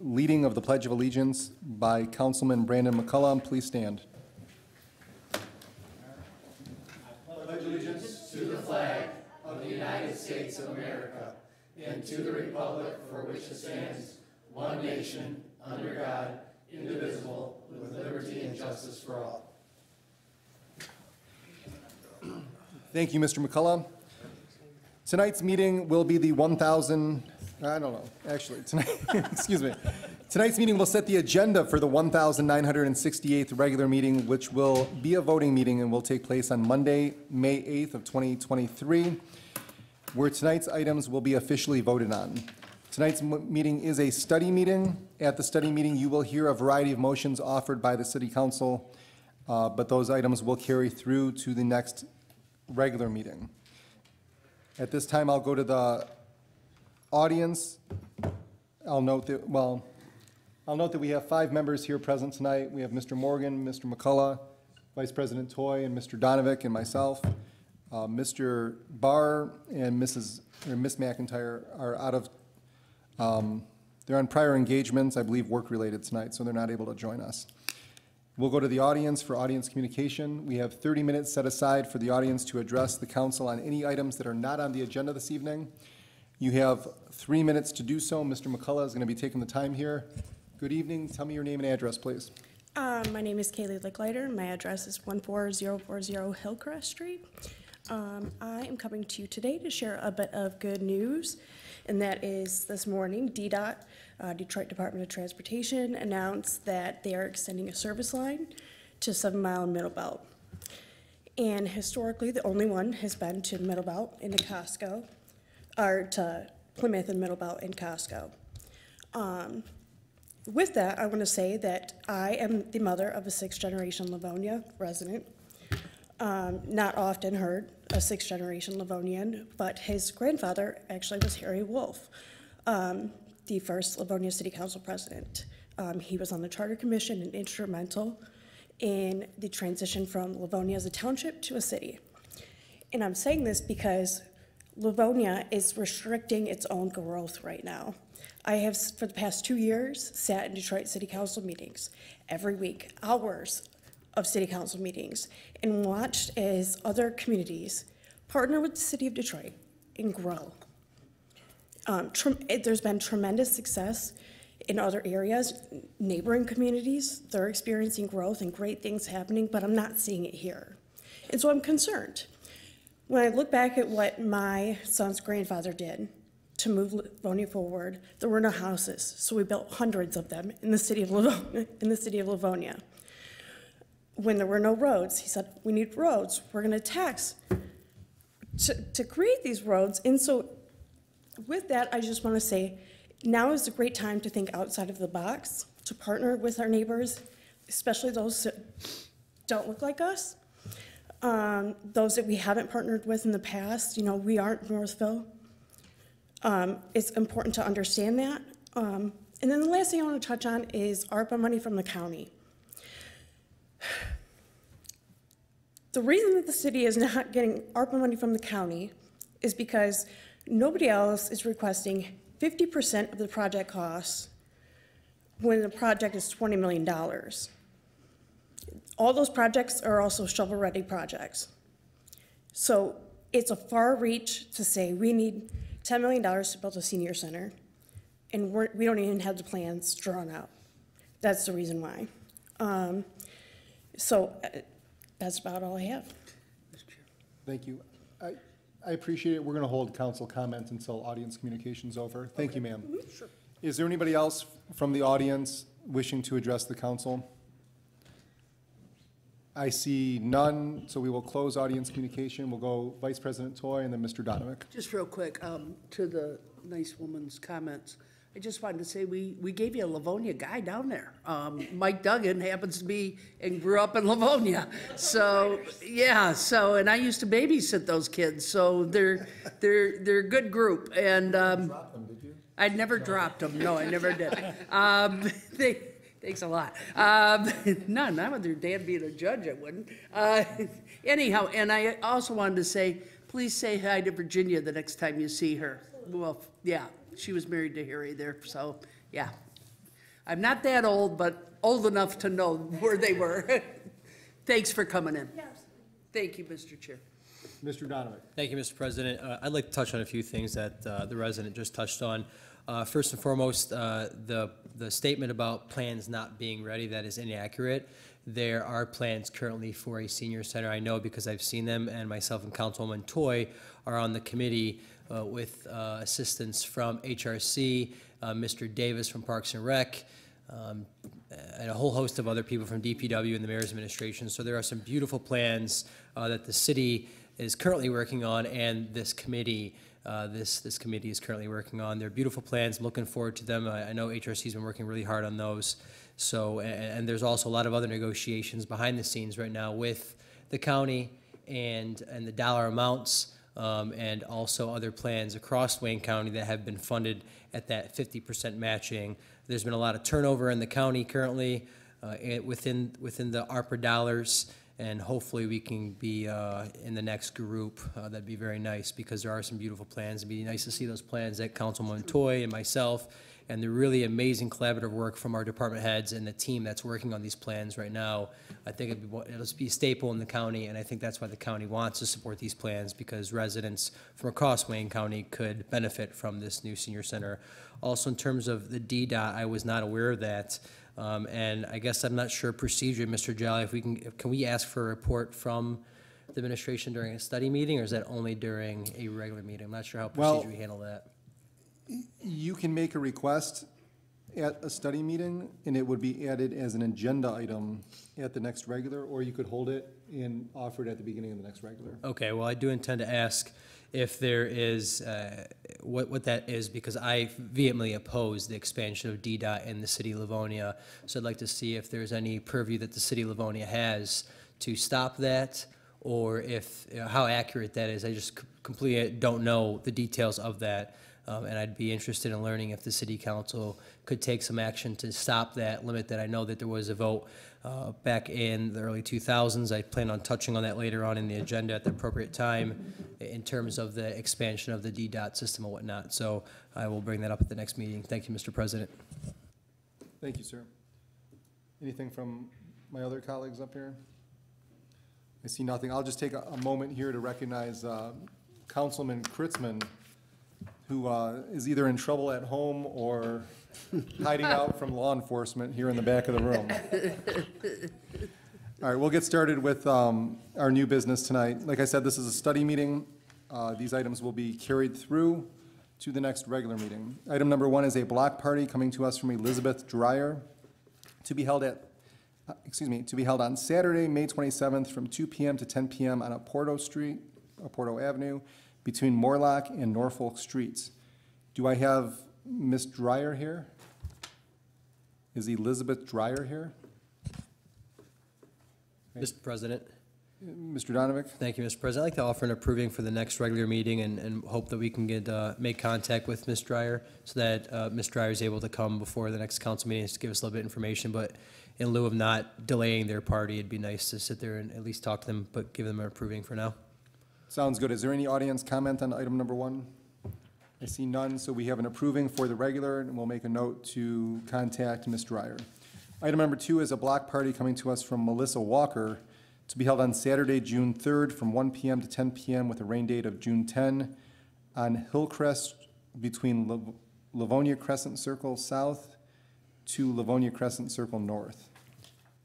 leading of the Pledge of Allegiance by Councilman Brandon McCullough. Please stand. I pledge allegiance to the flag of the United States of America and to the republic for which it stands, one nation, under God, indivisible, with liberty and justice for all. Thank you, Mr. McCullough. Tonight's meeting will be the excuse me. Tonight's meeting will set the agenda for the 1,968th regular meeting, which will be a voting meeting and will take place on Monday, May 8th of 2023, where tonight's items will be officially voted on. Tonight's meeting is a study meeting. At the study meeting, you will hear a variety of motions offered by the City Council, but those items will carry through to the next regular meeting. At this time, I'll go to the audience. I'll note that we have 5 members here present tonight. We have Mr. Morgan, Mr. McCullough, Vice President Toy, and Mr. Donovic, and myself. Mr. Barr and Miss McIntyre are out of, they're on prior engagements, I believe work-related tonight, so they're not able to join us. We'll go to the audience for audience communication. We have 30 minutes set aside for the audience to address the council on any items that are not on the agenda this evening. You have 3 minutes to do so. Mr. McCullough is going to be taking the time here. Good evening. Tell me your name and address, please. My name is Kaylee Licklider. My address is 14040 Hillcrest Street. I am coming to you today to share a bit of good news, and that is this morning, DDOT, Detroit Department of Transportation, announced that they are extending a service line to 7 Mile and Middle Belt. And historically, the only one has been to Middle Belt into Costco, or to Plymouth and Middle Belt in Costco. With that, I want to say that I am the mother of a 6th-generation Livonia resident. Not often heard, a 6th-generation Livonian, but his grandfather actually was Harry Wolf, the first Livonia City Council president. He was on the Charter Commission and instrumental in the transition from Livonia as a township to a city. And I'm saying this because Livonia is restricting its own growth right now. I have, for the past 2 years, sat in Detroit City Council meetings every week, hours of City Council meetings, and watched as other communities partner with the City of Detroit and grow. There's been tremendous success in other areas, neighboring communities. They're experiencing growth and great things happening, but I'm not seeing it here. And so I'm concerned. When I look back at what my son's grandfather did to move Livonia forward, there were no houses, so we built hundreds of them in the city of Livonia. When there were no roads, he said, we need roads. We're going to tax to create these roads. And so with that, I just want to say, now is a great time to think outside of the box, to partner with our neighbors, especially those that don't look like us, those that we haven't partnered with in the past. You know, we aren't Northville. It's important to understand that. And then the last thing I want to touch on is ARPA money from the county. The reason that the city is not getting ARPA money from the county is because nobody else is requesting 50% of the project costs when the project is $20 million. All those projects are also shovel-ready projects. So it's a far reach to say we need $10 million to build a senior center, and we don't even have the plans drawn out. That's the reason why. So that's about all I have. Thank you. I appreciate it. We're going to hold council comments until audience communication's over. Thank you, ma'am. Sure. Is there anybody else from the audience wishing to address the council? I see none, so we will close audience communication. We'll go Vice President Toy and then Mr. Donovic. Just real quick, to the nice woman's comments, I just wanted to say we gave you a Livonia guy down there. Mike Duggan happens to be and grew up in Livonia. So yeah, and I used to babysit those kids. So they're a good group. And Drop them, did you? I'd never dropped them. No, I never did. Thanks a lot. No, not with your dad being a judge, I wouldn't. Anyhow, and I also wanted to say, please say hi to Virginia the next time you see her. Well, yeah. She was married to Harry there, so yeah. I'm not that old, but old enough to know where they were. Thanks for coming in. Thank you, Mr. Chair. Mr. Donovan. Thank you, Mr. President. I'd like to touch on a few things that the resident just touched on. First and foremost, the statement about plans not being ready, that is inaccurate. There are plans currently for a senior center. I know because I've seen them, and myself and Councilwoman Toy are on the committee with assistance from HRC, Mr. Davis from Parks and Rec, and a whole host of other people from DPW and the Mayor's administration. So there are some beautiful plans that the city is currently working on, and this committee this committee is currently working on. They're beautiful plans. I'm looking forward to them. I know HRC's been working really hard on those. So, and there's also a lot of other negotiations behind the scenes right now with the county and the dollar amounts, and also other plans across Wayne County that have been funded at that 50% matching. There's been a lot of turnover in the county currently within the ARPA dollars, and hopefully we can be in the next group. That'd be very nice, because there are some beautiful plans. It'd be nice to see those plans that Councilwoman Toy and myself, and the really amazing collaborative work from our department heads and the team that's working on these plans right now. I think it'll be a staple in the county, and I think that's why the county wants to support these plans, because residents from across Wayne County could benefit from this new senior center. Also, in terms of the DDOT, I was not aware of that. And I guess I'm not sure procedure, Mr. Jolly, if we can we ask for a report from the administration during a study meeting, or is that only during a regular meeting? I'm not sure how procedure we handle that. You can make a request at a study meeting, and it would be added as an agenda item at the next regular, or you could hold it and offer it at the beginning of the next regular. Okay, well, I do intend to ask if there is, what that is, because I vehemently oppose the expansion of DDOT in the city of Livonia. So I'd like to see if there's any purview that the city of Livonia has to stop that, or if, how accurate that is. I just completely don't know the details of that. And I'd be interested in learning if the city council could take some action to stop that, limit that. I know that there was a vote back in the early 2000s. I plan on touching on that later on in the agenda at the appropriate time in terms of the expansion of the DDOT system and whatnot. So I will bring that up at the next meeting. Thank you, Mr. President. Thank you, sir. Anything from my other colleagues up here? I see nothing. I'll just take a moment here to recognize Councilman Kritzman, who is either in trouble at home or hiding out from law enforcement here in the back of the room. All right, we'll get started with our new business tonight. Like I said, this is a study meeting. These items will be carried through to the next regular meeting. Item number 1 is a block party coming to us from Elizabeth Dreyer to be held at, to be held on Saturday, May 27th from 2 p.m. to 10 p.m. on Porto Avenue, between Morlock and Norfolk Streets. Do I have Ms. Dreyer here? Is Elizabeth Dreyer here? Mr. President. Mr. Donovic? Thank you, Mr. President. I'd like to offer an approving for the next regular meeting, and hope that we can make contact with Ms. Dreyer so that Ms. Dreyer is able to come before the next council meeting to give us a little bit of information. But in lieu of not delaying their party, it'd be nice to sit there and at least talk to them, but give them an approving for now. Sounds good. Is there any audience comment on item number 1? I see none, so we have an approving for the regular, and we'll make a note to contact Ms. Dreyer. Item number 2 is a block party coming to us from Melissa Walker to be held on Saturday, June 3rd from 1 p.m. to 10 p.m. with a rain date of June 10 on Hillcrest between Livonia Crescent Circle South to Livonia Crescent Circle North.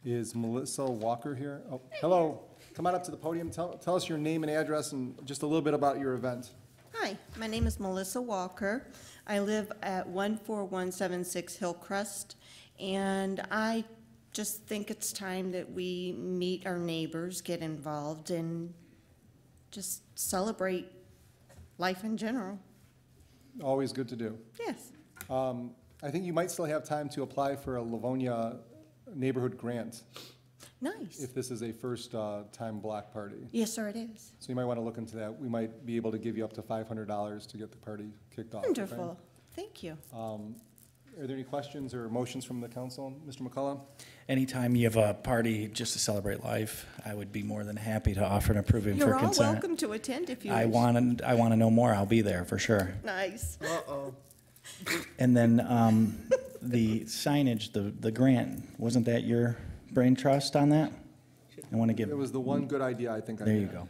Is Melissa Walker here? Oh, hello. Come on up to the podium. Tell us your name and address and just a little bit about your event. Hi, my name is Melissa Walker. I live at 14176 Hillcrest, and I just think it's time that we meet our neighbors, get involved, and just celebrate life in general. Always good to do. Yes. I think you might still have time to apply for a Livonia neighborhood grant Nice. if this is a first-time block party. Yes, sir, it is. So you might want to look into that. We might be able to give you up to $500 to get the party kicked off. Wonderful. Okay? Thank you. Are there any questions or motions from the council? Mr. McCullough? Anytime you have a party just to celebrate life, I would be more than happy to offer an approving You're for all consent. welcome to attend if you I wish. want to know more. I'll be there for sure. Nice. Uh-oh. And then the signage, the grant, wasn't that your brain trust on that? I want to give, It was the one good idea I think I had. there you go.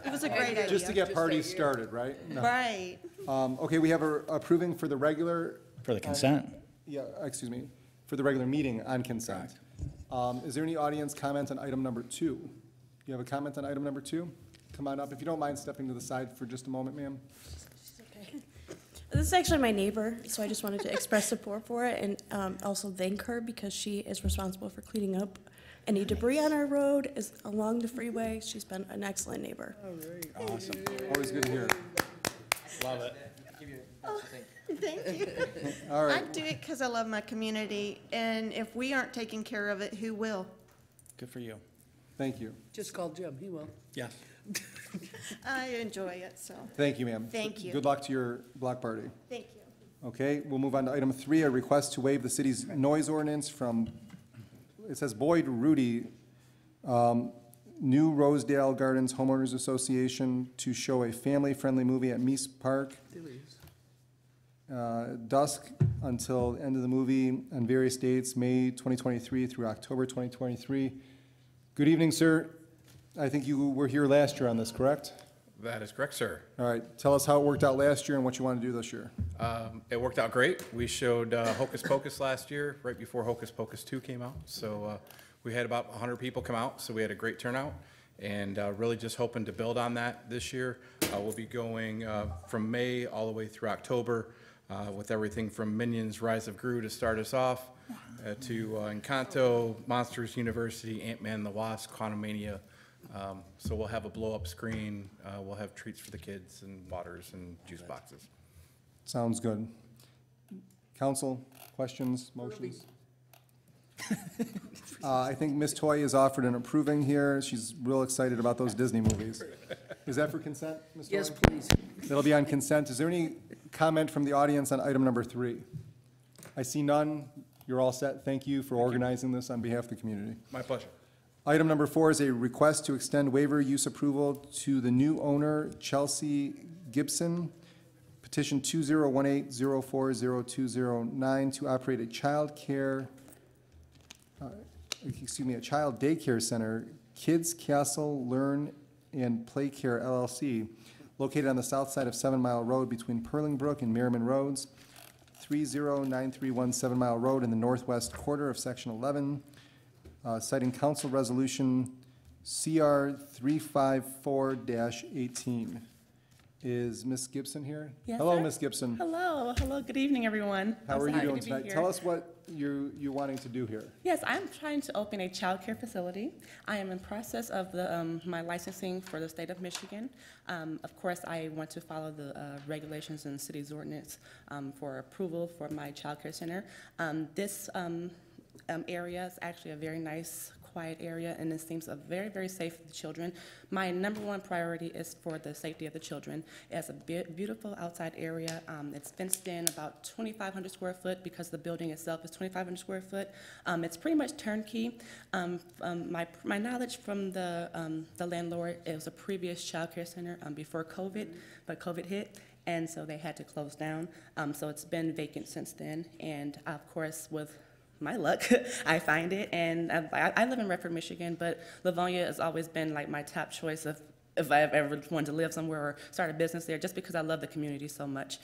It was a great idea. Just to get parties started, right? No. Right. Okay, we have approving for the regular, For the consent. yeah, excuse me, for the regular meeting on consent. Is there any audience comment on item number 2? You have a comment on item number 2? Come on up. If you don't mind stepping to the side for just a moment, ma'am. Okay. This is actually my neighbor, so I just wanted to express support for it and also thank her because she is responsible for cleaning up any debris on our road is along the freeway. She's been an excellent neighbor. Awesome. Always good to hear. Love it. Thank you. All I right. do it because I love my community, and if we aren't taking care of it, who will? Good for you. Thank you. Just call Jim, he will. Yes. I enjoy it, so, Thank you, ma'am. Thank you. Good luck to your block party. thank you. Okay, we'll move on to item 3, a request to waive the city's noise ordinance from, it says Boyd Rudy, New Rosedale Gardens Homeowners Association to show a family-friendly movie at Meese Park. Dusk until end of the movie on various dates, May 2023 through October 2023. Good evening, sir. I think you were here last year on this, correct? That is correct, sir. All right, tell us how it worked out last year and what you want to do this year. It worked out great. We showed Hocus Pocus last year, right before Hocus Pocus 2 came out. So we had about 100 people come out, so we had a great turnout. And really just hoping to build on that this year. We'll be going from May all the way through October with everything from Minions Rise of Gru to start us off to Encanto, Monsters University, Ant-Man and the Wasp, Quantumania. So we'll have a blow-up screen, we'll have treats for the kids and waters and juice boxes. Sounds good. Council, questions, motions? I think Ms. Toy is offered an approving here. She's real excited about those Disney movies. Is that for consent, Ms. Toy? Yes, please. That'll be on consent. Is there any comment from the audience on item number 3? I see none. You're all set. Thank you for organizing this on behalf of the community. My pleasure. Item number 4 is a request to extend waiver use approval to the new owner, Chelsea Gibson, petition 2018-040209, to operate a child daycare center, Kids Kastle Learn and Playcare LLC, located on the south side of 7 Mile Road between Perlingbrook and Merriman Roads, 309317 7 Mile Road in the northwest quarter of Section 11, citing Council Resolution CR 354-18. Is Ms. Gibson here? Yes, Hello, sir. Ms. Gibson. Hello, good evening, everyone. How are you doing to be tonight? here. Tell us what you're wanting to do here. Yes, I'm trying to open a child care facility. I am in process of my licensing for the state of Michigan. Of course, I want to follow the regulations and city's ordinance for approval for my child care center. This area is actually a very nice, quiet area, and it seems very, very safe for the children. My number one priority is for the safety of the children. It has a beautiful outside area. It's fenced in about 2,500 square foot because the building itself is 2,500 square foot. It's pretty much turnkey. My knowledge from the landlord, it was a previous child care center before COVID, but COVID hit, and so they had to close down. So it's been vacant since then, and of course, with my luck, I find it, and I live in Redford, Michigan, but Livonia has always been like my top choice of if I ever wanted to live somewhere or start a business there, just because I love the community so much.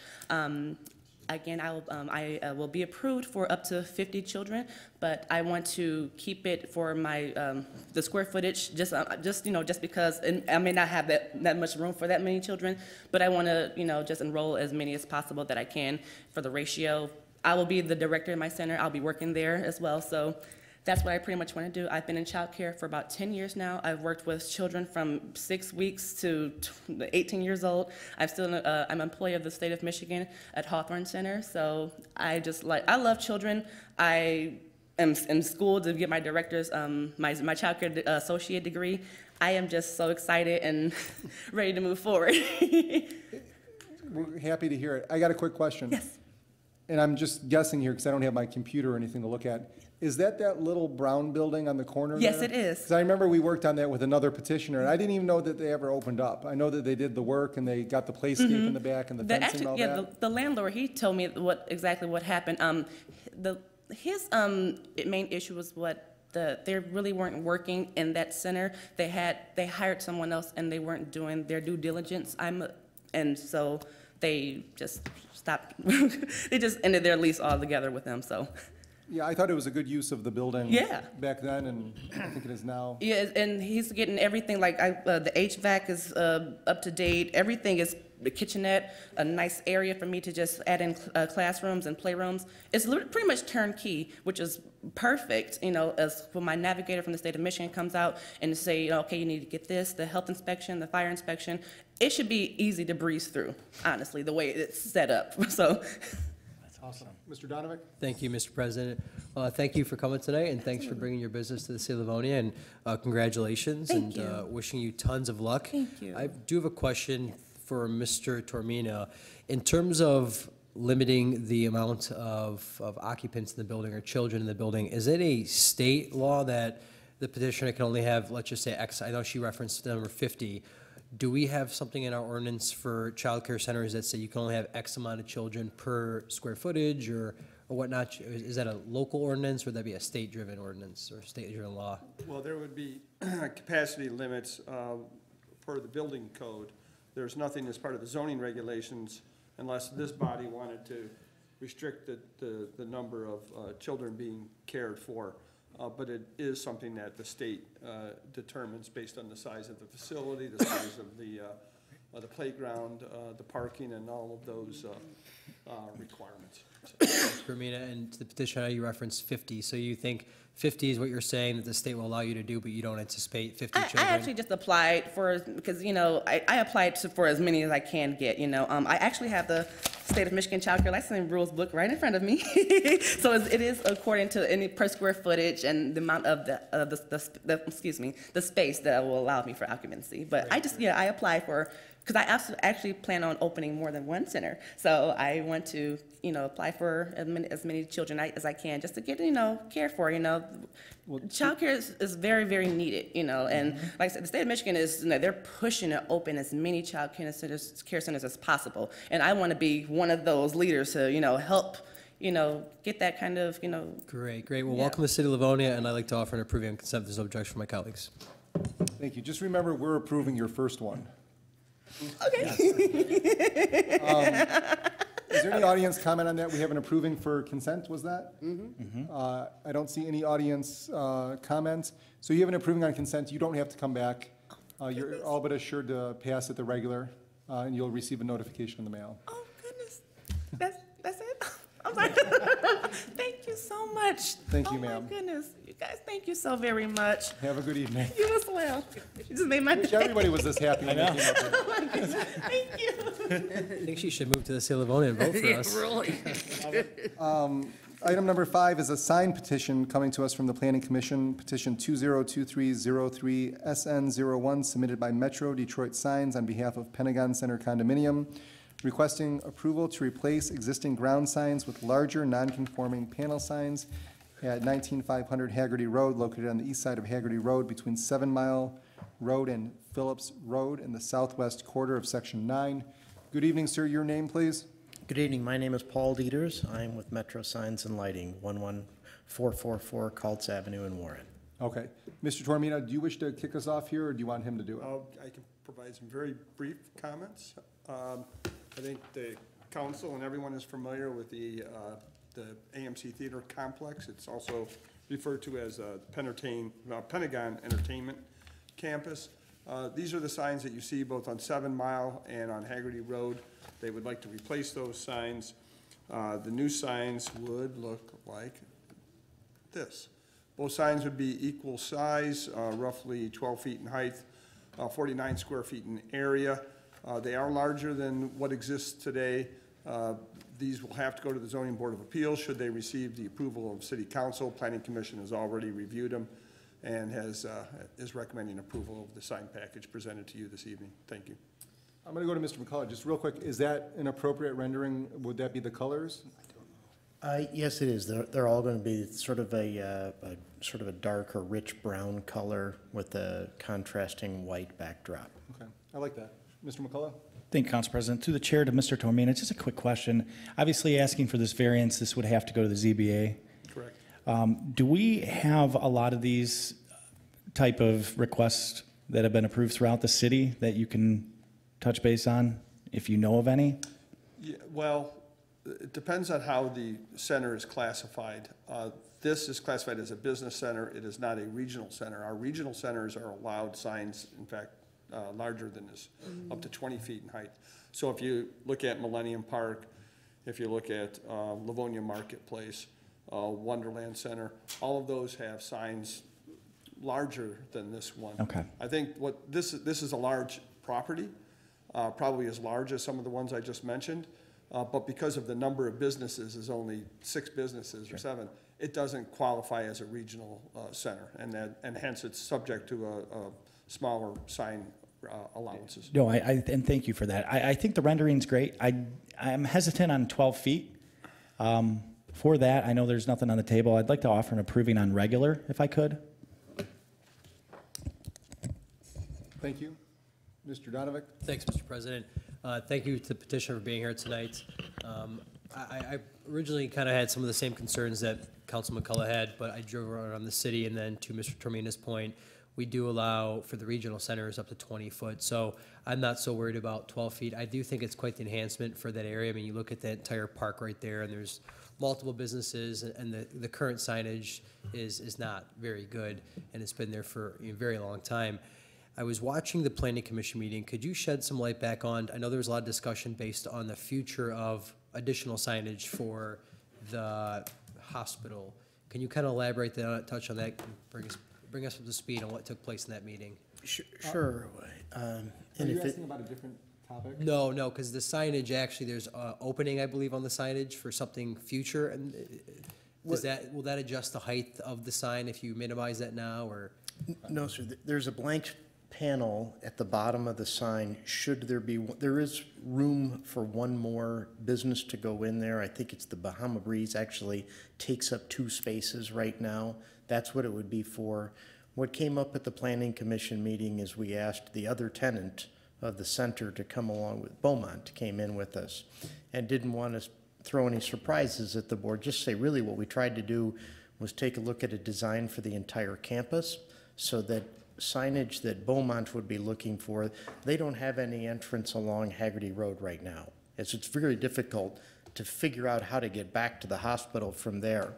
Again, I will be approved for up to 50 children, but I want to keep it for my the square footage, just because I may not have that much room for that many children, but I want to just enroll as many as possible that I can for the ratio. I will be the director in my center. I'll be working there as well. So that's what I pretty much want to do. I've been in childcare for about 10 years now. I've worked with children from 6 weeks to 18 years old. I'm an employee of the state of Michigan at Hawthorne Center. So I love children. I am in school to get my director's, my childcare associate degree. I am just so excited and ready to move forward. We're happy to hear it. I got a quick question. Yes. And I'm just guessing here because I don't have my computer or anything to look at. Is that little brown building on the corner Yes, there? it is. Because I remember we worked on that with another petitioner, and I didn't even know that they ever opened up. I know that they did the work, and they got the playscape in the back and the fencing and all Yeah, that. the landlord, he told me exactly what happened. His main issue was they really weren't working in that center. They hired someone else and they weren't doing their due diligence. And so they just stopped. They just ended their lease altogether with them, so. Yeah, I thought it was a good use of the building. Yeah. Back then, and I think it is now. Yeah, and he's getting everything, like, the HVAC is up to date, everything is, the kitchenette, a nice area for me to just add in classrooms and playrooms. It's pretty much turnkey, which is perfect, as when my navigator from the state of Michigan comes out and say, okay, you need to get this, the health inspection, the fire inspection. It should be easy to breeze through, honestly, the way it's set up, so. That's awesome. Mr. Donovic? Thank you, Mr. President. Thank you for coming today, and thanks for bringing your business to the city of Livonia, and congratulations. Thank and you. Wishing you tons of luck. Thank you. I do have a question for Mr. Tormina. In terms of limiting the amount of occupants in the building or children in the building, is it a state law that the petitioner can only have, let's just say X, I know she referenced the number 50. Do we have something in our ordinance for childcare centers that say you can only have X amount of children per square footage or whatnot? Is that a local ordinance, or would that be a state-driven ordinance or state-driven law? Well, there would be capacity limits for the building code. There's nothing as part of the zoning regulations unless this body wanted to restrict the number of children being cared for. But it is something that the state determines based on the size of the facility, the size of the playground, the parking, and all of those requirements. Greenmead, and to the petition, I know you referenced 50, so you think 50 is what you're saying that the state will allow you to do, but you don't anticipate 50 I children? actually just applied because, I applied for as many as I can get, I actually have the State of Michigan Child Care Licensing Rules book right in front of me. So it is according to any per square footage and the amount of the space that will allow me for occupancy. But I applied for, because I actually plan on opening more than one center. So I want to, apply for as many children as I can just to get, cared for, Child care is very, very needed, and like I said, the state of Michigan is, they're pushing to open as many child care centers as possible. And I want to be one of those leaders to, help, get that kind of, Great. Well, Yeah. welcome to the city of Livonia, and I'd like to offer an approving and consent if there's no objection from my colleagues. Thank you. Just remember, we're approving your first one. Okay. Is there any audience comment on that? We have an approving for consent, was that? I don't see any audience comments. So you have an approving on consent. You don't have to come back. You're all but assured to pass at the regular, and you'll receive a notification in the mail. Oh, goodness. That's it? I'm sorry. Thank you so much. Thank you, Oh, ma'am. my goodness. You guys, thank you so very much. Have a good evening. You as well. You just made my Wish day. everybody was this happy when they came up here. Oh, my goodness. Thank you. I think she should move to the city of Livonia and vote for us. Really? Item number 5 is a signed petition coming to us from the Planning Commission, petition 202303 SN01, submitted by Metro Detroit Signs on behalf of Pentagon Center Condominium, requesting approval to replace existing ground signs with larger non-conforming panel signs at 19500 Haggerty Road, located on the east side of Haggerty Road between 7 Mile Road and Phillips Road in the southwest quarter of Section 9. Good evening, sir. Your name, please? Good evening. My name is Paul Dieters. I'm with Metro Signs and Lighting, 11444 Colts Avenue in Warren. Okay. Mr. Tormina, do you wish to kick us off here, or do you want him to do it? I can provide some very brief comments. I think the council and everyone is familiar with the AMC Theater Complex. It's also referred to as Pentagon Entertainment Campus. These are the signs that you see both on 7 Mile and on Haggerty Road. They would like to replace those signs. The new signs would look like this. Both signs would be equal size, roughly 12 feet in height, 49 square feet in area. They are larger than what exists today. These will have to go to the Zoning Board of Appeals should they receive the approval of City Council. Planning Commission has already reviewed them and is recommending approval of the sign package presented to you this evening. Thank you. I'm going to go to Mr. McCullough. Just real quick, is that an appropriate rendering? Would that be the colors? Yes, it is. They're all going to be sort of a dark or rich brown color with a contrasting white backdrop. Okay, I like that. Mr. McCullough? Thank you, Council President. Through the chair to Mr. Tormina, just a quick question. Obviously, asking for this variance, this would have to go to the ZBA. Correct. Do we have a lot of these type of requests that have been approved throughout the city that you can touch base on, if you know of any? Yeah, well, it depends on how the center is classified. This is classified as a business center. It is not a regional center. Our regional centers are allowed signs, in fact, larger than this, up to 20 feet in height. So if you look at Millennium Park, if you look at Livonia Marketplace, Wonderland Center, all of those have signs larger than this one. Okay. I think what this is a large property, probably as large as some of the ones I just mentioned, but because of the number of businesses is only 6 businesses or 7, it doesn't qualify as a regional center, and hence it's subject to a smaller sign allowances. No, and thank you for that. I think the rendering's great. I'm hesitant on 12 feet. For that, I know there's nothing on the table. I'd like to offer an approving on regular, if I could. Thank you. Mr. Donovic? Thanks, Mr. President. Thank you to the petitioner for being here tonight. I originally kind of had some of the same concerns that Council McCullough had, but I drove around the city, and then to Mr. Tormina's point, we do allow for the regional centers up to 20 foot. So I'm not so worried about 12 feet. I do think it's quite the enhancement for that area. I mean, you look at that entire park right there, and there's multiple businesses, and the current signage is not very good, and it's been there for a very long time. I was watching the Planning Commission meeting. Could you shed some light back on, I know there was a lot of discussion based on the future of additional signage for the hospital. Can you kind of elaborate on it, touch on that, bring us up to speed on what took place in that meeting? Sure. Are you asking about a different topic? No, because the signage, actually, there's an opening, I believe, on the signage for something future, and will that adjust the height of the sign if you minimize that now, or? No, sir. There's a blank panel at the bottom of the sign. There is room for one more business to go in there. I think it's the Bahama Breeze actually takes up 2 spaces right now. That's what it would be for. What came up at the Planning Commission meeting is we asked the other tenant of the center to come along with, Beaumont came in with us, and didn't want to throw any surprises at the board. Just say really what we tried to do was take a look at a design for the entire campus so that signage that Beaumont would be looking for, they don't have any entrance along Haggerty Road right now. It's very difficult to figure out how to get back to the hospital from there.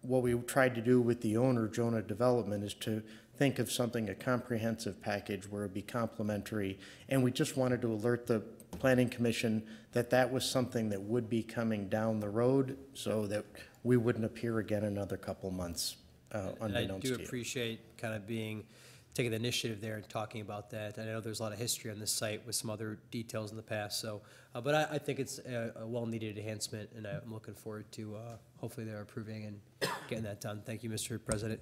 What we tried to do with the owner, Jonah Development, is to think of something, a comprehensive package where it would be complementary, and we just wanted to alert the Planning Commission that that was something that would be coming down the road so that we wouldn't appear again in another couple months. And I do appreciate kind of taking the initiative there and talking about that. I know there's a lot of history on this site with some other details in the past. So, but I think it's a well-needed enhancement, and I'm looking forward to hopefully they're approving and getting that done. Thank you, Mr. President.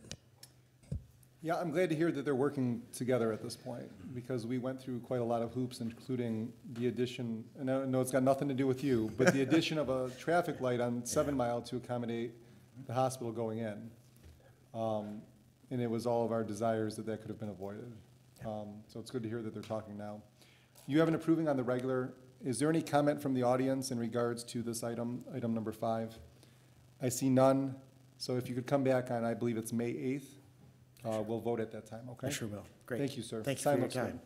Yeah, I'm glad to hear that they're working together at this point, because we went through quite a lot of hoops, including the addition, and I know it's got nothing to do with you, but the addition of a traffic light on 7 Mile to accommodate the hospital going in. And it was all of our desires that could have been avoided. So it's good to hear that they're talking now. You have an approving on the regular. Is there any comment from the audience in regards to this item number 5? I see none. So if you could come back on, I believe it's May 8th, we'll vote at that time, okay? I sure will. Great. Thank you, sir. Thank you for your time.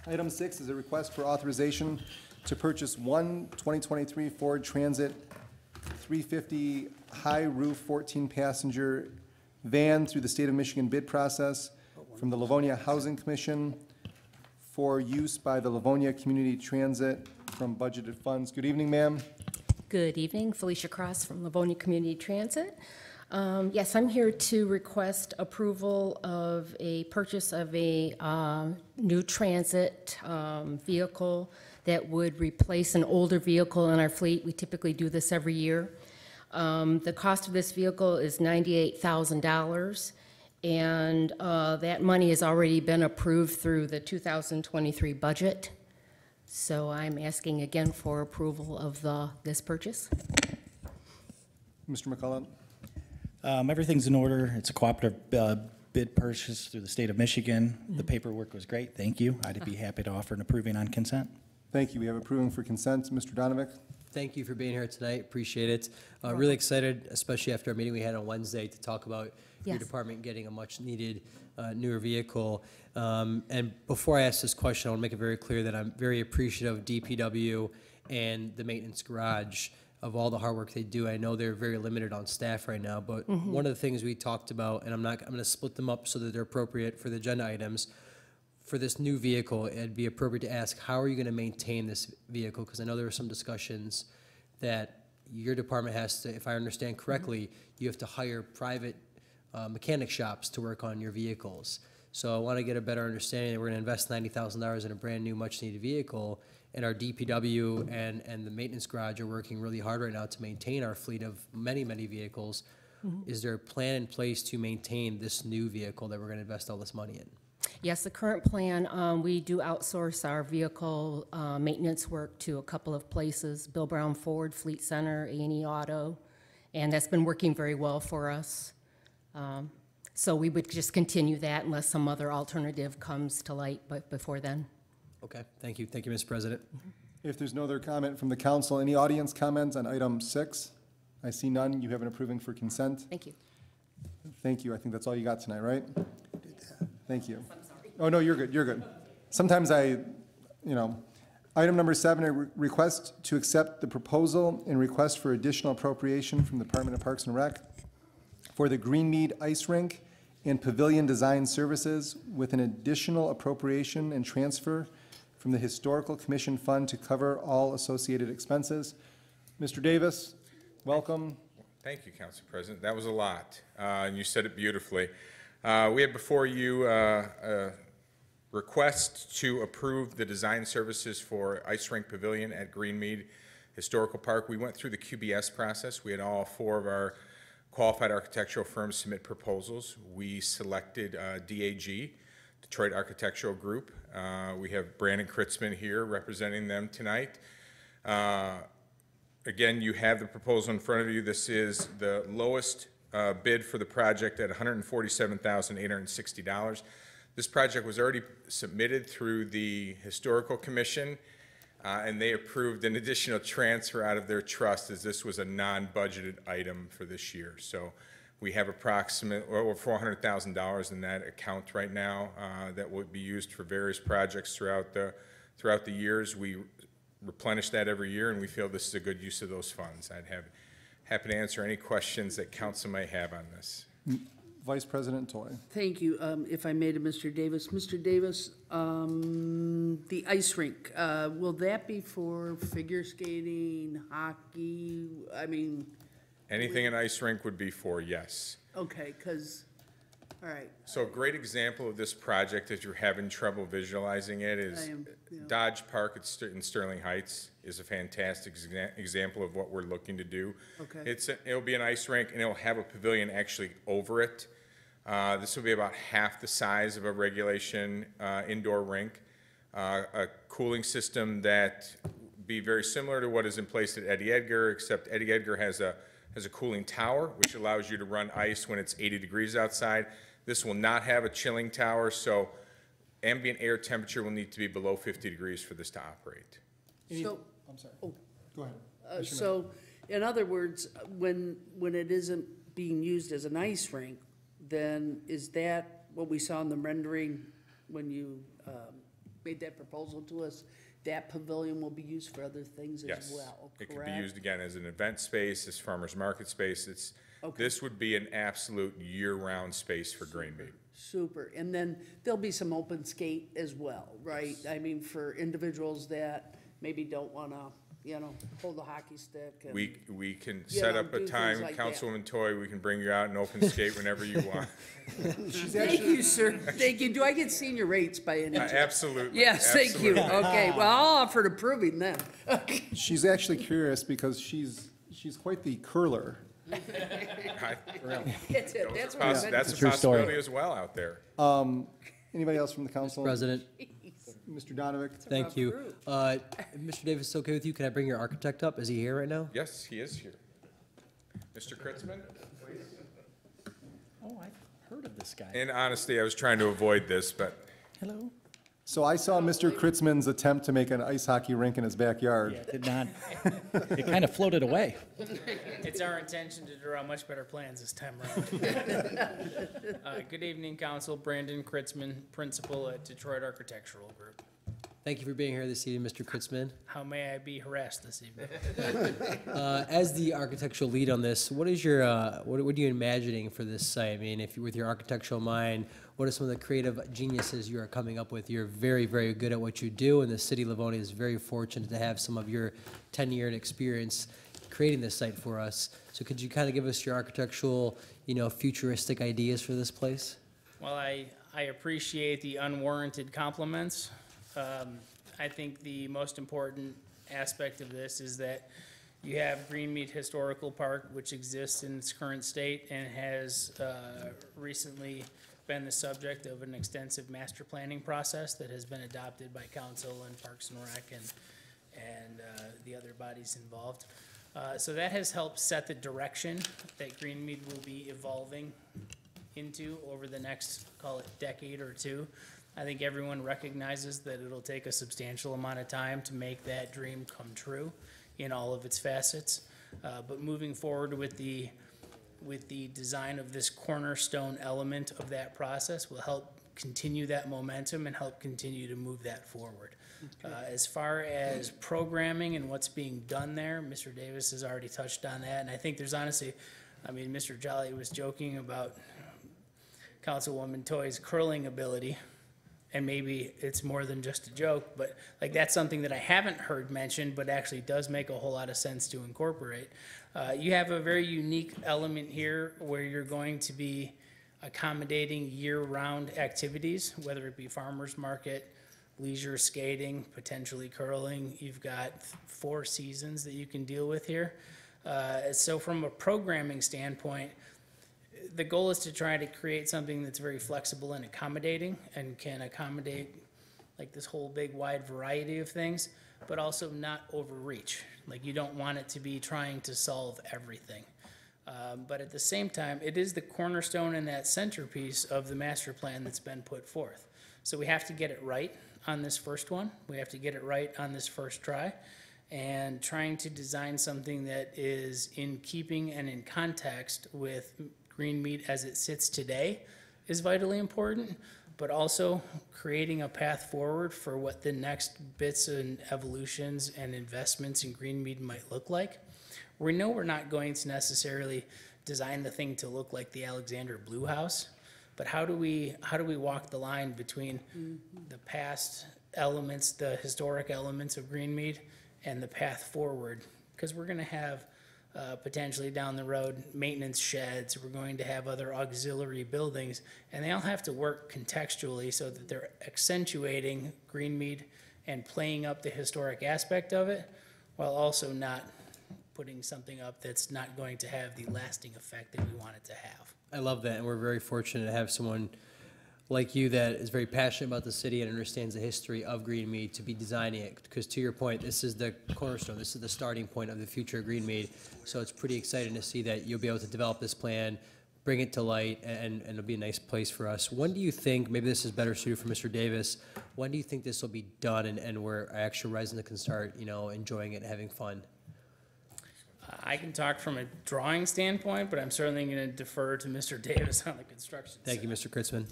Item 6 is a request for authorization to purchase one 2023 Ford Transit 350 high roof 14-passenger van through the State of Michigan bid process from the Livonia Housing Commission for use by the Livonia Community Transit from budgeted funds. Good evening, ma'am. Good evening, Felicia Cross from Livonia Community Transit. Yes, I'm here to request approval of a purchase of a new transit vehicle that would replace an older vehicle in our fleet. We typically do this every year. The cost of this vehicle is $98,000, and that money has already been approved through the 2023 budget. So I'm asking again for approval of this purchase. Mr. McCullough? Everything's in order. It's a cooperative bid purchase through the state of Michigan. The paperwork was great. Thank you. I'd be happy to offer an approving on consent. Thank you. We have approving for consent. Mr. Donovic? Thank you for being here tonight. Appreciate it. Really excited, especially after our meeting we had on Wednesday, to talk about your Yes. department getting a much-needed newer vehicle. And before I ask this question, I want to make it very clear that I'm very appreciative of DPW and the maintenance garage of all the hard work they do. I know they're very limited on staff right now, but one of the things we talked about, and I'm going to split them up so that they're appropriate for the agenda items. For this new vehicle, it'd be appropriate to ask, how are you going to maintain this vehicle? Because I know there were some discussions that your department has to, if I understand correctly, you have to hire private mechanic shops to work on your vehicles. So I want to get a better understanding that we're going to invest $90,000 in a brand-new, much-needed vehicle, and our DPW and the maintenance garage are working really hard right now to maintain our fleet of many, many vehicles. Is there a plan in place to maintain this new vehicle that we're going to invest all this money in? Yes, the current plan, we do outsource our vehicle maintenance work to a couple of places, Bill Brown Ford, Fleet Center, A&E Auto, and that's been working very well for us. So we would just continue that unless some other alternative comes to light, but before then. Okay, thank you. Thank you, Mr. President. If there's no other comment from the council, any audience comments on item 6? I see none. You have an approving for consent. Thank you. Thank you. I think that's all you got tonight, right? Thank you. Oh, no, you're good. You're good. Sometimes item number 7, a request to accept the proposal and request for additional appropriation from the Department of Parks and Rec for the Greenmead Ice Rink and Pavilion Design Services with an additional appropriation and transfer from the Historical Commission Fund to cover all associated expenses. Mr. Davis, welcome. Thank you, Council President. That was a lot, and you said it beautifully. We have before you a request to approve the design services for Ice Rink Pavilion at Greenmead Historical Park. We went through the QBS process. We had all 4 of our qualified architectural firms submit proposals. We selected DAG, Detroit Architectural Group. We have Brandon Kritzman here representing them tonight. Again, you have the proposal in front of you. This is the lowest bid for the project at $147,860. This project was already submitted through the Historical Commission, and they approved an additional transfer out of their trust as this was a non-budgeted item for this year. So we have approximately over $400,000 in that account right now that will be used for various projects throughout the years. We replenish that every year, and we feel this is a good use of those funds. Happy to answer any questions that council may have on this. Vice President Toy. Thank you. If I may to Mr. Davis. Mr. Davis, the ice rink, will that be for figure skating, hockey? I mean. Anything an ice rink would be for, yes. Okay, because, all right. So a great example of this project, if you're having trouble visualizing it, is yeah. Dodge Park in Sterling Heights is a fantastic example of what we're looking to do. Okay. It'll be an ice rink, and it'll have a pavilion actually over it. This will be about half the size of a regulation indoor rink. A cooling system that be very similar to what is in place at Eddie Edgar, except Eddie Edgar has a cooling tower, which allows you to run ice when it's 80 degrees outside. This will not have a chilling tower, so ambient air temperature will need to be below 50 degrees for this to operate. So, I'm sorry. oh, Go ahead. so, in other words, when it isn't being used as an ice rink, then is that what we saw in the rendering when you made that proposal to us? That pavilion will be used for other things as well, correct? It could be used again as an event space, as farmer's market space. Okay. This would be an absolute year-round space for Greenmead. Super. And then there'll be some open skate as well, right? I mean, for individuals that maybe don't want to, hold the hockey stick. And, We can set up a do time, things like that. Councilwoman Toy, we can bring you out and open skate whenever you want. Thank you, sir. Thank you. Do I get senior rates by any chance? Absolutely. Yes, thank you. Absolutely. Okay, well, I'll offer to proving then. She's actually curious because she's quite the curler. That's it. That's what I meant. That's a True story. possibility as well out there. Anybody else from the council? President, Mr. Donovic? thank you. Mr. Davis, it's okay with you? Can I bring your architect up? Is he here right now? Yes, he is here. Mr. Kritzman? Oh, I've heard of this guy. In honesty, I was trying to avoid this, but Hello? So I saw Mr. Kritzman's attempt to make an ice hockey rink in his backyard. Yeah, did not, it kind of floated away. It's our intention to draw much better plans this time around. Good evening, Council. Brandon Kritzman, Principal at Detroit Architectural Group. Thank you for being here this evening, Mr. Kritzman. How may I be harassed this evening? As the architectural lead on this, what is your, what are you imagining for this site? I mean, if you, with your architectural mind, what are some of the creative geniuses you are coming up with? You're very, very good at what you do, and the city of Livonia is very fortunate to have some of your 10-year experience creating this site for us. So could you kind of give us your architectural, you know, futuristic ideas for this place? Well, I appreciate the unwarranted compliments. I think the most important aspect of this is that you have Greenmead Historical Park, which exists in its current state and has recently been the subject of an extensive master planning process that has been adopted by council and Parks and Rec and the other bodies involved. So that has helped set the direction that Greenmead will be evolving into over the next, call it, decade or two. I think everyone recognizes that it'll take a substantial amount of time to make that dream come true in all of its facets. But moving forward with the design of this cornerstone element of that process will help continue that momentum and help continue to move that forward. As far as programming and what's being done there, Mr. Davis has already touched on that, and I think there's honestly, I mean, Mr. Jolly was joking about Councilwoman Toy's curling ability, and maybe it's more than just a joke, but like that's something that I haven't heard mentioned, but actually does make a whole lot of sense to incorporate. You have a very unique element here where you're going to be accommodating year-round activities, whether it be farmer's market, leisure skating, potentially curling. You've got 4 seasons that you can deal with here. So from a programming standpoint, the goal is to try to create something that's very flexible and accommodating and can accommodate like this whole big wide variety of things, but also not overreach. Like you don't want it to be trying to solve everything. But at the same time, it is the cornerstone and that centerpiece of the master plan that's been put forth. So we have to get it right on this first one. We have to get it right on this first try. And trying to design something that is in keeping and in context with Greenmead as it sits today is vitally important, but also creating a path forward for what the next bits and evolutions and investments in Greenmead might look like. We know we're not going to necessarily design the thing to look like the Alexander Blue House, but how do we walk the line between the past elements, the historic elements of Greenmead, and the path forward? Because we're going to have potentially down the road maintenance sheds, we're going to have other auxiliary buildings, and they all have to work contextually so that they're accentuating Greenmead and playing up the historic aspect of it, while also not putting something up that's not going to have the lasting effect that we want it to have. I love that, and we're very fortunate to have someone like you that is very passionate about the city and understands the history of Greenmead to be designing it. Because to your point, this is the cornerstone, this is the starting point of the future of Greenmead. So it's pretty exciting to see that you'll be able to develop this plan, bring it to light, and it'll be a nice place for us. When do you think, maybe this is better suited for Mr. Davis, when do you think this will be done and where actual residents can start, you know, enjoying it and having fun? I can talk from a drawing standpoint, but I'm certainly going to defer to Mr. Davis on the construction side. Thank you, Mr. Kritzman.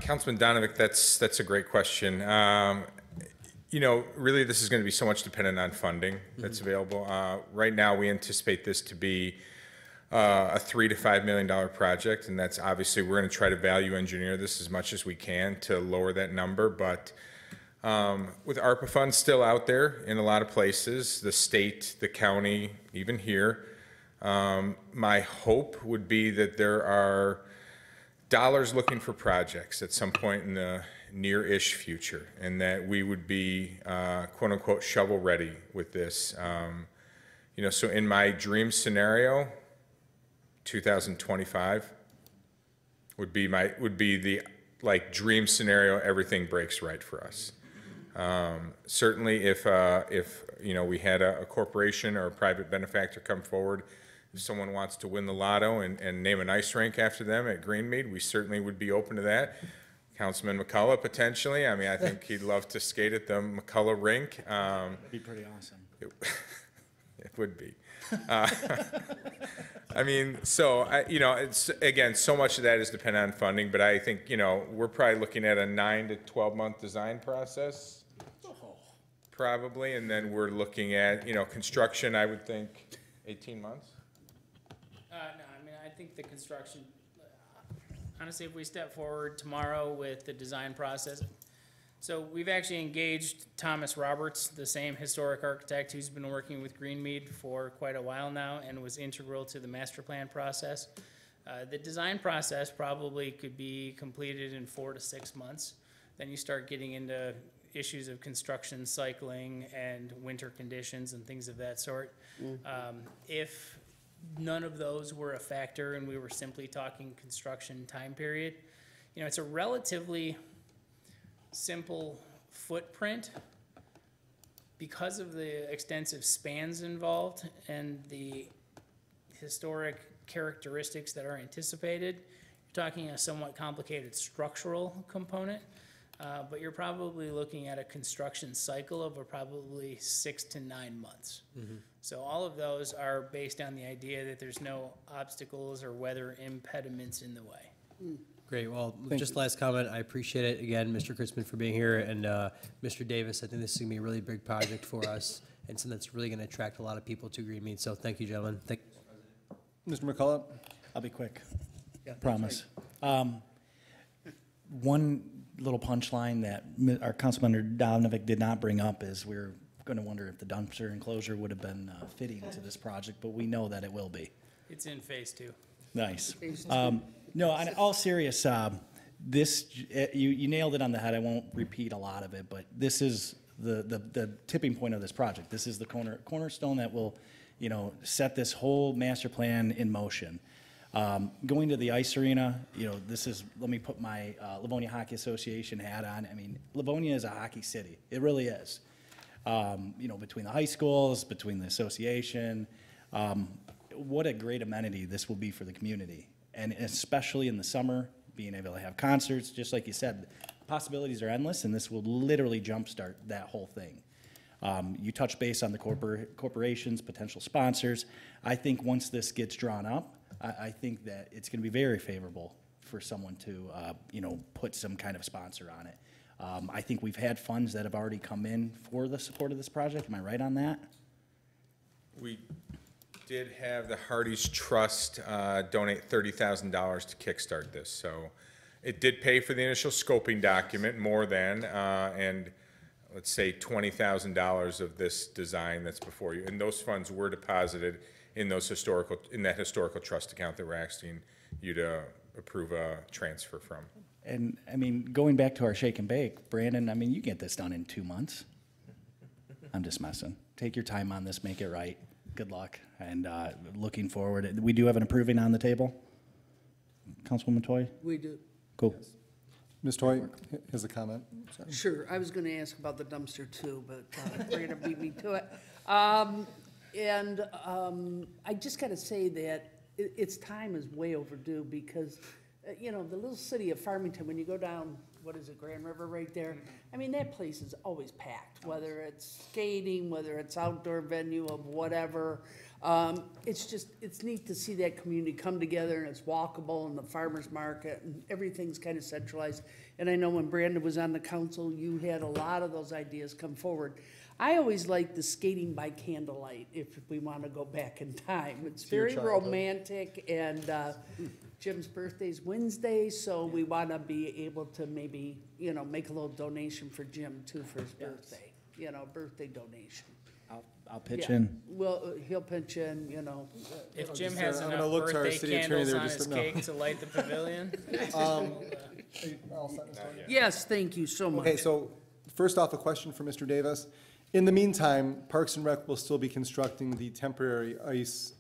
Councilman Donovic, that's a great question. You know, really this is going to be so much dependent on funding that's available. Right now we anticipate this to be a $3 to $5 million project, and that's obviously we're going to try to value engineer this as much as we can to lower that number. But with ARPA funds still out there in a lot of places, the state, the county, even here, my hope would be that there are dollars looking for projects at some point in the near-ish future, and that we would be quote-unquote shovel-ready with this. You know, so in my dream scenario, 2025 would be the like dream scenario. Everything breaks right for us. Certainly, if you know, we had a corporation or a private benefactor come forward, if someone wants to win the lotto and name an ice rink after them at Greenmead, we certainly would be open to that. Councilman McCullough, potentially. I mean, I think he'd love to skate at the McCullough Rink. It'd be pretty awesome. It would be. I mean, so, you know, it's, again, so much of that is dependent on funding, but I think, you know, we're probably looking at a 9 to 12-month design process, probably, and then we're looking at, you know, construction, I would think 18 months. No, I mean, I think the construction, honestly, if we step forward tomorrow with the design process, so we've actually engaged Thomas Roberts, the same historic architect who's been working with Greenmead for quite a while now and was integral to the master plan process. The design process probably could be completed in 4 to 6 months. Then you start getting into issues of construction cycling and winter conditions and things of that sort. If none of those were a factor and we were simply talking construction time period, you know, it's a relatively simple footprint because of the extensive spans involved and the historic characteristics that are anticipated. You're talking a somewhat complicated structural component, but you're probably looking at a construction cycle of probably 6 to 9 months. So all of those are based on the idea that there's no obstacles or weather impediments in the way. Great. Well, just last comment. I appreciate it again, Mr. Kritzman, for being here, and Mr. Davis. I think this is going to be a really big project for us, and something that's really going to attract a lot of people to Greenmead. So thank you, gentlemen. Thank Mr. McCullough? I'll be quick. Promise. One little punchline that our Councilmember Dominic did not bring up is we're going to wonder if the dumpster enclosure would have been fitting to this project, but we know that it will be. It's in phase 2. Nice. No, on all serious, this, you nailed it on the head. I won't repeat a lot of it, but this is the tipping point of this project. This is the cornerstone that will, you know, set this whole master plan in motion. Going to the ice arena, you know, this is, let me put my Livonia Hockey Association hat on. I mean, Livonia is a hockey city. It really is. You know, between the high schools, between the association, what a great amenity this will be for the community. And especially in the summer, being able to have concerts, just like you said, possibilities are endless, and this will literally jumpstart that whole thing. You touch base on the corporations, potential sponsors. I think once this gets drawn up, I think that it's going to be very favorable for someone to, you know, put some kind of sponsor on it. I think we've had funds that have already come in for the support of this project. Am I right on that? We did have the Hardee's Trust donate $30,000 to kickstart this, so it did pay for the initial scoping document more than, and let's say $20,000 of this design that's before you, and those funds were deposited in that historical trust account that we're asking you to approve a transfer from. And I mean, going back to our shake and bake, Brandon, I mean, you get this done in 2 months. I'm just messing. Take your time on this, make it right. Good luck, and looking forward. We do have an approving on the table. Councilwoman Toy? We do. Cool. Yes. Ms. Toy has a comment. Sorry. Sure, I was gonna ask about the dumpster too, but we're gonna beat me to it. I just gotta say that its time is way overdue because, you know, the little city of Farmington, when you go down, what is it, Grand River right there? I mean, that place is always packed, whether it's skating, whether it's outdoor venue of whatever. It's just, it's neat to see that community come together and it's walkable and the farmer's market and everything's kind of centralized. And I know when Brandon was on the council, you had a lot of those ideas come forward. I always like the skating by candlelight if we want to go back in time. It's very romantic, and Jim's birthday's Wednesday, so we want to be able to maybe, you know, make a little donation for Jim too for his birthday, you know, birthday donation. I'll pitch in. Well, he'll pitch in, you know. If Jim has I'm gonna enough look to our birthday city attorney candles there on just his to know. cake to light the pavilion. Yes, thank you so much. Okay, so first off, a question for Mr. Davis. In the meantime, Parks and Rec will still be constructing the temporary ice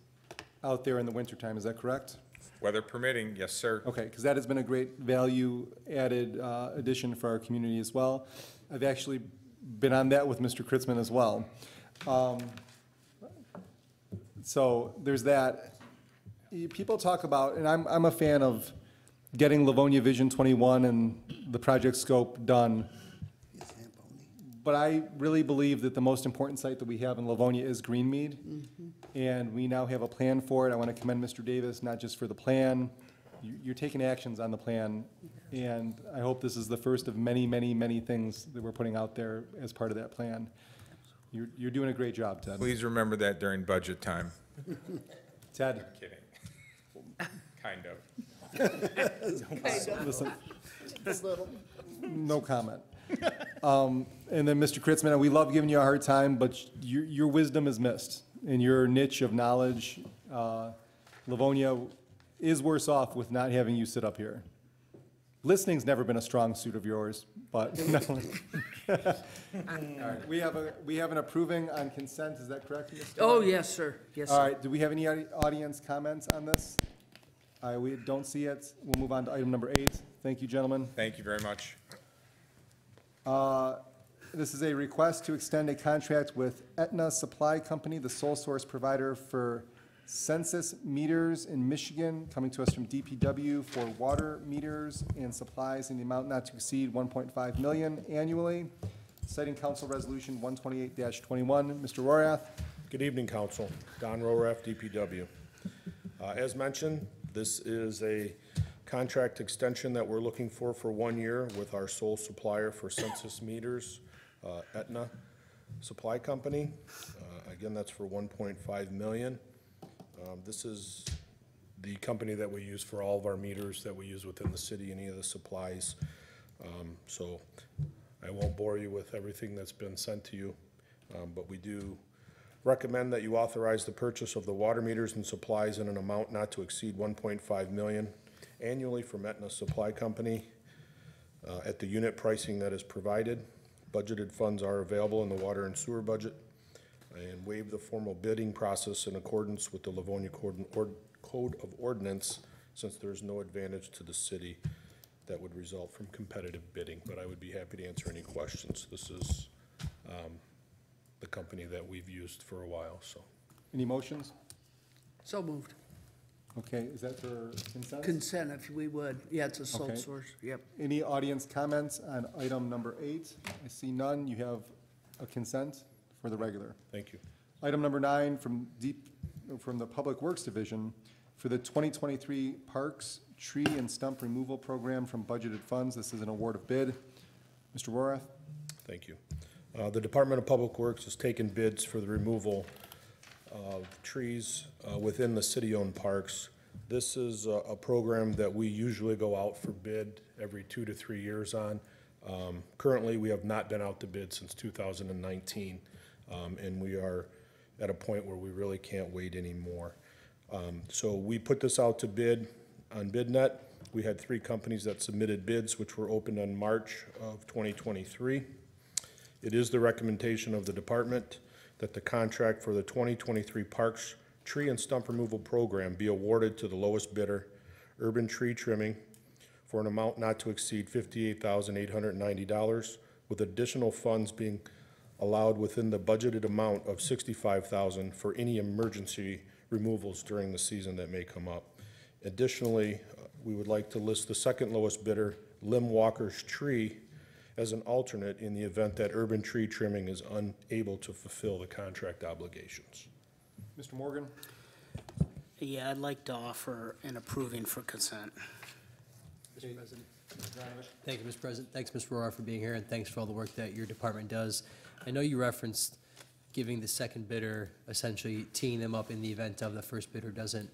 out there in the wintertime, is that correct? Weather permitting, yes, sir. Okay, because that has been a great value-added addition for our community as well. I've actually been on that with Mr. Kritzman as well. So there's that. People talk about, and I'm a fan of getting Livonia Vision 21 and the project scope done. But I really believe that the most important site that we have in Livonia is Greenmead. And we now have a plan for it. I want to commend Mr. Davis, not just for the plan. You're taking actions on the plan. And I hope this is the first of many, many, many things that we're putting out there as part of that plan. You're doing a great job, Ted. Please remember that during budget time. Ted. Kidding. Kind of. Listen, no comment. And then Mr. Kritzman, we love giving you a hard time, but your wisdom is missed in your niche of knowledge. Livonia is worse off with not having you sit up here. Listening's never been a strong suit of yours, but no. All right, we have an approving on consent, is that correct, Mr.? Oh, yes, sir. Yes, All sir. right, do we have any audience comments on this? We don't see it. We'll move on to item number 8. Thank you, gentlemen. Thank you very much. This is a request to extend a contract with ETNA Supply Company, the sole source provider for census meters in Michigan, coming to us from DPW for water meters and supplies in the amount not to exceed $1.5 million annually, citing Council Resolution 128-21. Mr. Rorath. Good evening, Council. Don Rorath, DPW. As mentioned, this is a contract extension that we're looking for 1 year with our sole supplier for census meters, ETNA Supply Company. Again, that's for $1.5 million. This is the company that we use for all of our meters that we use within the city, any of the supplies. So I won't bore you with everything that's been sent to you, but we do recommend that you authorize the purchase of the water meters and supplies in an amount not to exceed $1.5 million annually from ETNA Supply Company at the unit pricing that is provided. Budgeted funds are available in the water and sewer budget, and waive the formal bidding process in accordance with the Livonia Code of Ordinance, since there is no advantage to the city that would result from competitive bidding. But I would be happy to answer any questions. This is the company that we've used for a while, so. Any motions? So moved. Okay, is that for consent? Consent, if we would. Yeah, it's a sole Okay. source. Yep. Any audience comments on item number 8? I see none. You have a consent for the regular. Thank you. Item number 9 from the Public Works Division for the 2023 Parks Tree and Stump Removal Program from budgeted funds. This is an award of bid. Mr. Rorath? Thank you. The Department of Public Works has taken bids for the removal of trees within the city-owned parks. This is a program that we usually go out for bid every 2 to 3 years on. Currently, we have not been out to bid since 2019, and we are at a point where we really can't wait anymore. So we put this out to bid on BidNet. We had 3 companies that submitted bids, which were opened in March of 2023. It is the recommendation of the department that the contract for the 2023 Parks Tree and Stump Removal Program be awarded to the lowest bidder, Urban Tree Trimming, for an amount not to exceed $58,890, with additional funds being allowed within the budgeted amount of $65,000 for any emergency removals during the season that may come up. Additionally, we would like to list the second lowest bidder, Lim Walker's Tree, as an alternate in the event that Urban Tree Trimming is unable to fulfill the contract obligations. Mr. Morgan? Yeah, I'd like to offer an approving for consent. Mr. President. Thank you, Mr. President. Thanks, Ms. Rohrer, for being here, and thanks for all the work that your department does. I know you referenced giving the second bidder, essentially teeing them up in the event of the first bidder doesn't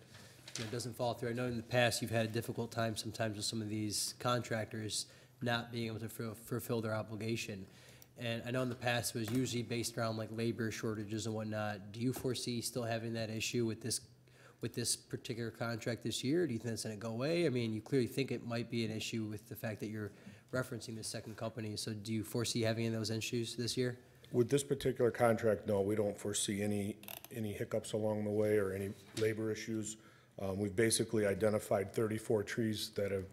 fall through. I know in the past you've had a difficult time sometimes with some of these contractors not being able to fulfill their obligation. And I know in the past it was usually based around like labor shortages and whatnot. Do you foresee still having that issue with this particular contract this year? Do you think that's going to go away? I mean, you clearly think it might be an issue with the fact that you're referencing the second company. So do you foresee having any of those issues this year? With this particular contract, no, we don't foresee any hiccups along the way or any labor issues. We've basically identified 34 trees that have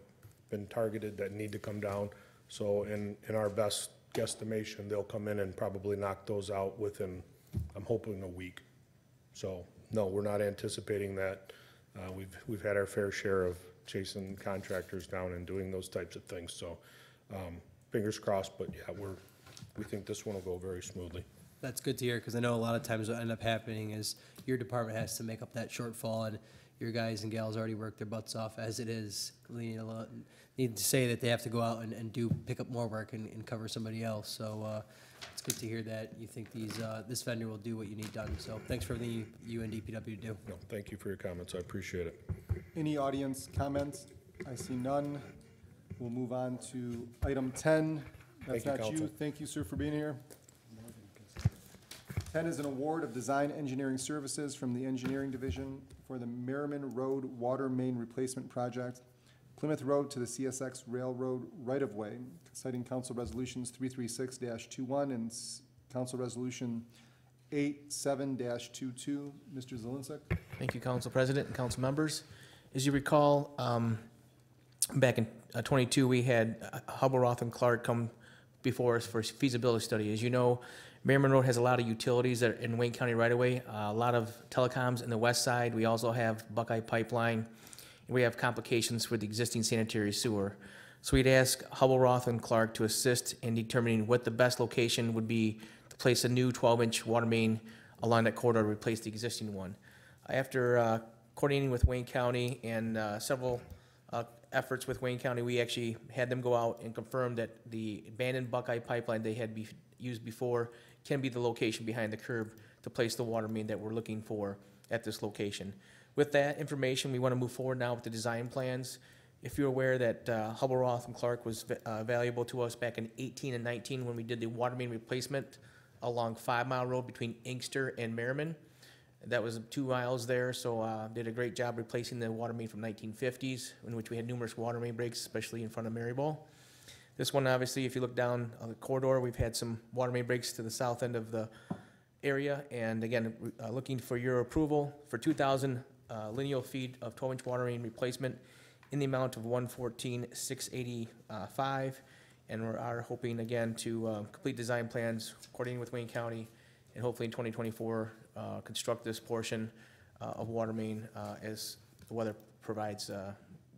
been targeted that need to come down. So in our best guesstimation, they'll come in and probably knock those out within, I'm hoping, a week. So, no, we're not anticipating that. We've had our fair share of chasing contractors down and doing those types of things, so fingers crossed, but yeah, we think this one will go very smoothly. That's good to hear, because I know a lot of times what end up happening is your department has to make up that shortfall, and your guys and gals already work their butts off as it is. Need to say that they have to go out and pick up more work and cover somebody else. So it's good to hear that you think this vendor will do what you need done. So thanks for everything you and DPW do. No, thank you for your comments, I appreciate it. Any audience comments? I see none. We'll move on to item 10. That's Thank you, not you. Council. Thank you, sir, for being here. 10 is an award of design engineering services from the Engineering Division for the Merriman Road Water Main Replacement Project, Plymouth Road to the CSX Railroad right-of-way, citing Council Resolutions 336-21 and Council Resolution 87-22. Mr. Zielinski. Thank you, Council President and council members. As you recall, back in '22, we had Hubble, Roth, and Clark come before us for a feasibility study. As you know, Merriman Road has a lot of utilities that are in Wayne County right away, a lot of telecoms in the west side. We also have Buckeye Pipeline, and we have complications with the existing sanitary sewer. So we'd ask Hubble, Roth, and Clark to assist in determining what the best location would be to place a new 12-inch water main along that corridor to replace the existing one. After coordinating with Wayne County and several efforts with Wayne County, we actually had them go out and confirm that the abandoned Buckeye Pipeline they had used before can be the location behind the curb to place the water main that we're looking for at this location. With that information, we want to move forward now with the design plans. If you're aware that Hubble, Roth, and Clark was valuable to us back in 18 and 19 when we did the water main replacement along 5 Mile Road between Inkster and Merriman. That was 2 miles there, so did a great job replacing the water main from 1950s, in which we had numerous water main breaks, especially in front of Maryball. This one, obviously, if you look down on the corridor, we've had some water main breaks to the south end of the area, and again, looking for your approval for 2,000 lineal feet of 12-inch water main replacement in the amount of $114,685, and we are hoping again to complete design plans, coordinating with Wayne County, and hopefully in 2024 construct this portion of water main as the weather provides the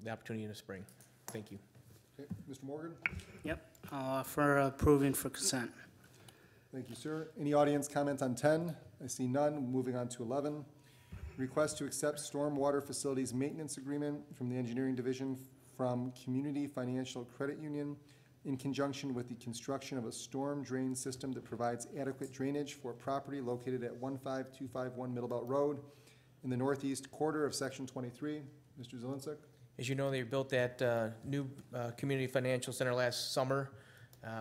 opportunity in the spring. Thank you. Okay, Mr. Morgan. Yep, I'll offer approving for consent. Thank you, sir. Any audience comments on 10? I see none. Moving on to 11. Request to accept stormwater facilities maintenance agreement from the Engineering Division from Community Financial Credit Union in conjunction with the construction of a storm drain system that provides adequate drainage for property located at 15251 Middlebelt Road in the northeast quarter of Section 23. Mr. Zielinski. As you know, they built that new community financial center last summer.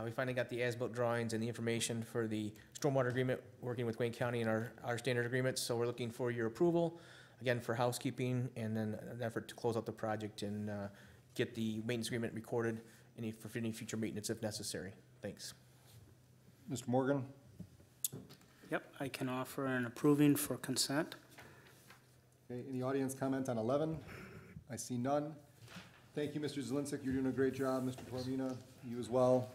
We finally got the as-built drawings and the information for the stormwater agreement, working with Wayne County and our standard agreements. So we're looking for your approval, again, for housekeeping and then an effort to close out the project and get the maintenance agreement recorded for any future maintenance if necessary. Thanks. Mr. Morgan. Yep, I can offer an approving for consent. Okay, any audience comment on 11? I see none. Thank you, Mr. Zielinski. You're doing a great job. Mr. Tormina, you as well.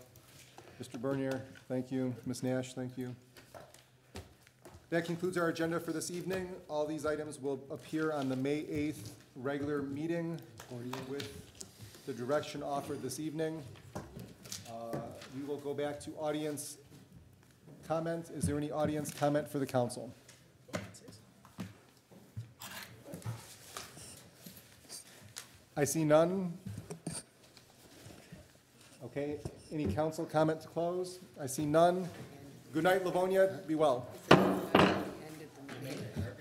Mr. Bernier, thank you. Ms. Nash, thank you. That concludes our agenda for this evening. All these items will appear on the May 8th regular meeting with the direction offered this evening. We will go back to audience comment. Is there any audience comment for the council? I see none. Okay, any council comment to close? I see none. Good night, Livonia. Be well. You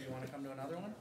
want to come to another one?